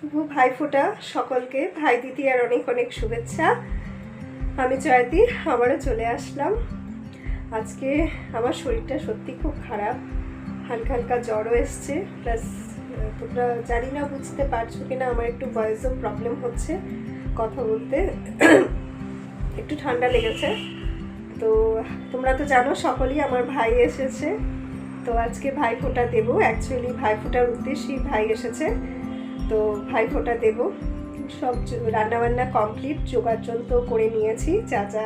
শুভ ভাইফোঁটা সকলকে, ভাই দ্বিতীয়ার অনেক অনেক শুভেচ্ছা। আমি জয়তী আবারও চলে আসলাম। আজকে আমার শরীরটা সত্যি খুব খারাপ, হালকা হালকা জ্বরও এসছে, প্লাস তোমরা জানি না বুঝতে পারছো কিনা আমার একটু ভয়েসও প্রবলেম হচ্ছে, কথা বলতে একটু ঠান্ডা লেগেছে। তো তোমরা তো জানো সকলেই আমার ভাই এসেছে, তো আজকে ভাইফোঁটা দেবো। অ্যাকচুয়ালি ভাইফোঁটার উদ্দেশ্যেই ভাই এসেছে, তো ভাইফোঁটা দেব। সব রান্নাবান্না কমপ্লিট, যোগাযন্ত্র করে নিয়েছি যা যা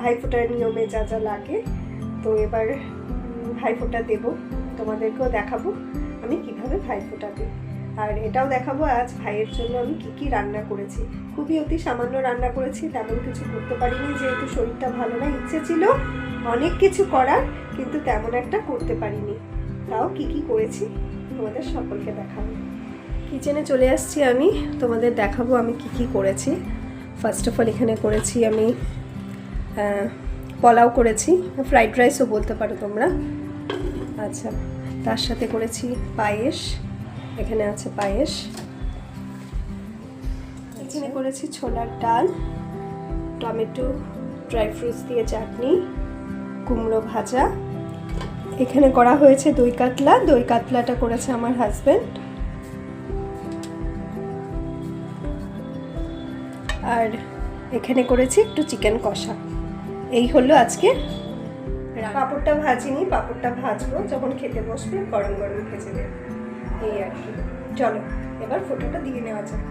ভাইফোঁটার নিয়মে যা যা লাগে। তো এবার ভাইফোঁটা দেব, তোমাদেরকেও দেখাবো আমি কিভাবে ভাইফোঁটা দিই, আর এটাও দেখাবো আজ ভাইয়ের জন্য আমি কি রান্না করেছি। খুবই অতি সামান্য রান্না করেছি, তেমন কিছু করতে পারিনি যেহেতু শরীরটা ভালো না। ইচ্ছে ছিল অনেক কিছু করার, কিন্তু তেমন একটা করতে পারিনি। তাও কি করেছি তোমাদের সকলকে দেখাবো। কিচেনে চলে আসছি আমি, তোমাদের দেখাবো আমি কি করেছি। ফার্স্ট অফ অল এখানে করেছি আমি পোলাও করেছি, ফ্রাইড রাইসও বলতে পারো তোমরা। আচ্ছা, তার সাথে করেছি পায়েস, এখানে আছে পায়েস। এখানে করেছি ছোলার ডাল, টমেটো ড্রাই ফ্রুটস দিয়ে চাটনি, কুমড়ো ভাজা। এখানে করা হয়েছে দই কাতলা, দই কাতলাটা করেছে আমার হাজব্যান্ড। আর এখানে করেছি একটু চিকেন কষা। এই হলো আজকে। পাঁপড়টা ভাজিনি, পাঁপড়টা ভাজবো যখন খেতে বসবে, গরম গরম ভেজে দেব, এই আর কি। চলো এবার ফোঁটাটা দিয়ে নেওয়া যাক।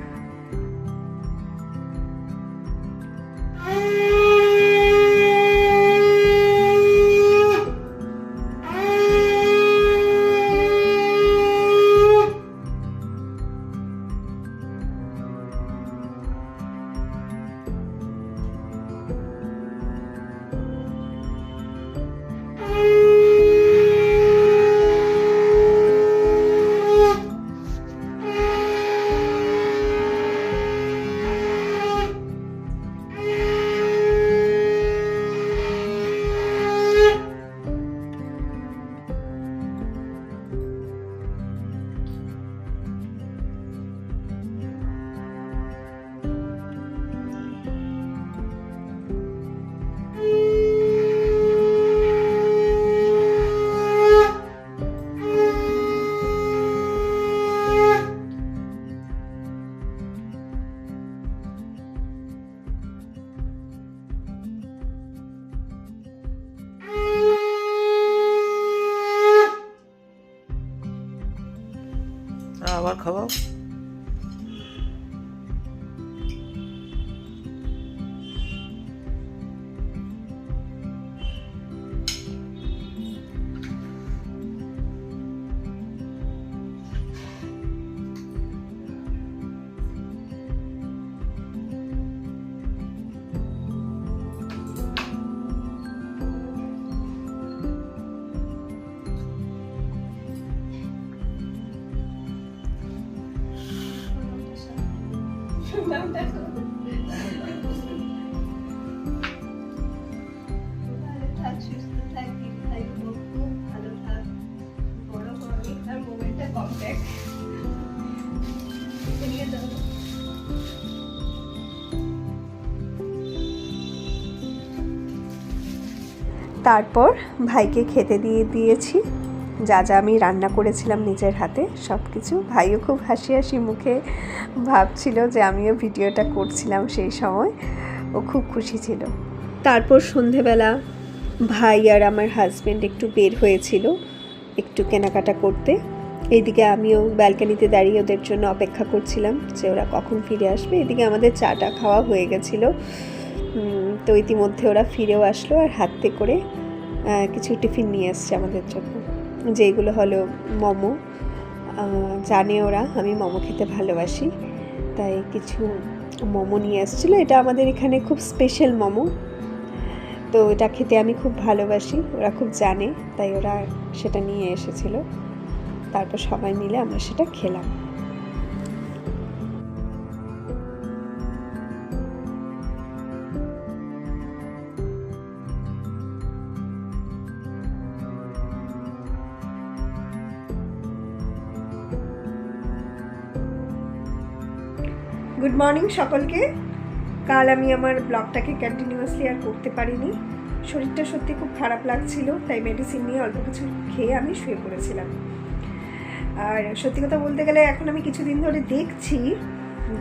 আবার খাবো। তারপর ভাইকে খেতে দিয়েছি যা যা আমি রান্না করেছিলাম নিজের হাতে সব কিছু। ভাইও খুব হাসি হাসি মুখে ভাবছিল যে আমিও ভিডিওটা করছিলাম সেই সময়, ও খুব খুশি ছিল। তারপর সন্ধেবেলা ভাই আর আমার হাজব্যান্ড একটু বের হয়েছিল একটু কেনাকাটা করতে। এইদিকে আমিও ব্যালকনিতে দাঁড়িয়ে ওদের জন্য অপেক্ষা করছিলাম যে ওরা কখন ফিরে আসবে। এদিকে আমাদের চাটা খাওয়া হয়ে গেছিলো, তো ইতিমধ্যে ওরা ফিরেও আসলো আর হাতে করে কিছু টিফিন নিয়ে এসছে আমাদের জন্য, যেগুলো হলো মোমো। জানে ওরা আমি মোমো খেতে ভালোবাসি, তাই কিছু মোমো নিয়ে এসেছিলো। এটা আমাদের এখানে খুব স্পেশাল মোমো, তো এটা খেতে আমি খুব ভালোবাসি, ওরা খুব জানে, তাই ওরা সেটা নিয়ে এসেছিলো। তারপর সবাই মিলে আমরা সেটা খেলাম। গুড মর্নিং সকলকে। কাল আমি আমার ব্লগটাকে কন্টিনিউয়াসলি আর করতে পারিনি, শরীরটা সত্যি খুব খারাপ লাগছিল, তাই মেডিসিন নিয়ে অল্প কিছু খেয়ে আমি শুয়ে পড়েছিলাম। আর সত্যি কথা বলতে গেলে এখন আমি কিছুদিন ধরে দেখছি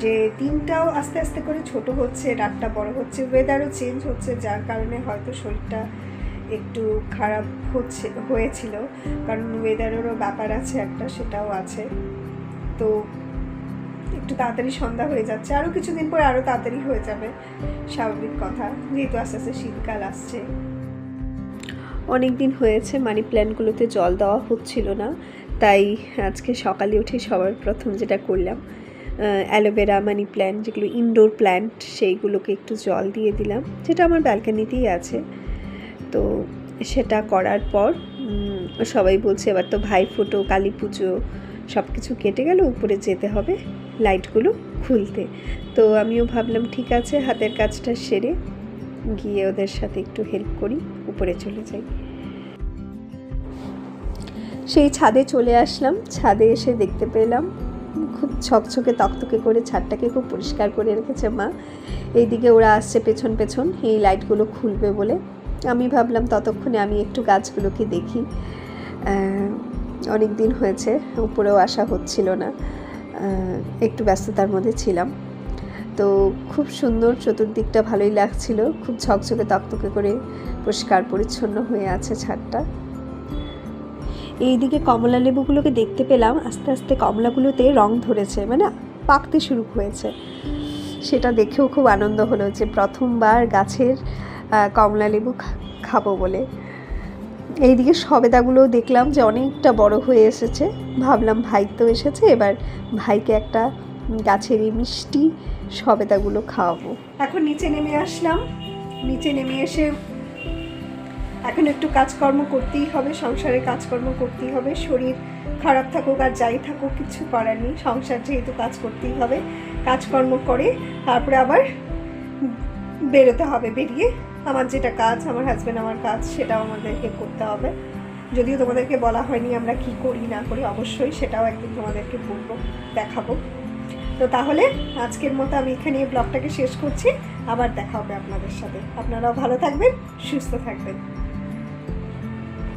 যে দিনটাও আস্তে আস্তে করে ছোট হচ্ছে, রাতটা বড় হচ্ছে, ওয়েদারও চেঞ্জ হচ্ছে, যার কারণে হয়তো শরীরটা একটু খারাপ হয়েছিল, কারণ ওয়েদারেরও ব্যাপার আছে একটা, সেটাও আছে। তো একটু তাড়াতাড়ি সন্ধ্যা হয়ে যাচ্ছে, আরও কিছুদিন পর আরও তাড়াতাড়ি হয়ে যাবে, স্বাভাবিক কথা, যেহেতু আস্তে আস্তে শীতকাল আসছে। অনেক দিন হয়েছে মানি প্ল্যান্টগুলোতে জল দেওয়া হচ্ছিল না, তাই আজকে সকালে উঠে সবার প্রথম যেটা করলাম, অ্যালোভেরা মানি প্ল্যান্ট যেগুলো ইনডোর প্ল্যান্ট সেইগুলোকে একটু জল দিয়ে দিলাম, যেটা আমার ব্যালকানিতেই আছে। তো সেটা করার পর সবাই বলছে এবার তো ভাইফোঁটো, কালী পুজো সব কিছু কেটে গেল, উপরে যেতে হবে লাইটগুলো খুলতে। তো আমিও ভাবলাম ঠিক আছে, হাতের কাজটা সেরে গিয়ে ওদের সাথে একটু হেল্প করি, উপরে চলে যাই। সেই ছাদে চলে আসলাম। ছাদে এসে দেখতে পেলাম খুব ঝকঝকে তকতকে করে ছাদটাকে খুব পরিষ্কার করে রেখেছে মা। এইদিকে ওরা আসছে পেছন পেছন এই লাইটগুলো খুলবে বলে। আমি ভাবলাম ততক্ষণে আমি একটু গাছগুলোকে দেখি, অনেক দিন হয়েছে উপরেও আসা হচ্ছিল না, একটু ব্যস্ততার মধ্যে ছিলাম। তো খুব সুন্দর, চতুর্দিকটা ভালোই লাগছিল, খুব ঝকঝকে তকতকে করে পরিষ্কার পরিচ্ছন্ন হয়ে আছে ছাদটা। এইদিকে কমলা লেবুগুলোকে দেখতে পেলাম আস্তে আস্তে কমলাগুলোতে রং ধরেছে, মানে পাকতে শুরু হয়েছে। সেটা দেখেও খুব আনন্দ হলো যে প্রথমবার গাছের কমলা লেবু খাবো বলে। এইদিকে সবেদাগুলোও দেখলাম যে অনেকটা বড় হয়ে এসেছে, ভাবলাম ভাই তো এসেছে, এবার ভাইকে একটা গাছের এই মিষ্টি সবেদাগুলো খাওয়াবো। এখন নিচে নেমে আসলাম, নিচে নেমে এসে এখন একটু কাজকর্ম করতেই হবে, সংসারের কাজকর্ম করতেই হবে, শরীর খারাপ থাকুক আর যাই থাকুক কিছু করার নেই, সংসার যেহেতু কাজ করতেই হবে। কাজকর্ম করে তারপরে আবার বেরোতে হবে, বেরিয়ে আমার যেটা কাজ, আমার হাজব্যান্ড আমার কাজ, সেটাও আমাদেরকে করতে হবে। যদিও তোমাদেরকে বলা হয়নি আমরা কি করি না করি, অবশ্যই সেটাও একদিন তোমাদেরকে বলবো, দেখাবো। তো তাহলে আজকের মতো আমি এখানে ব্লগটাকে শেষ করছি, আবার দেখা হবে আপনাদের সাথে। আপনারাও ভালো থাকবেন, সুস্থ থাকবেন।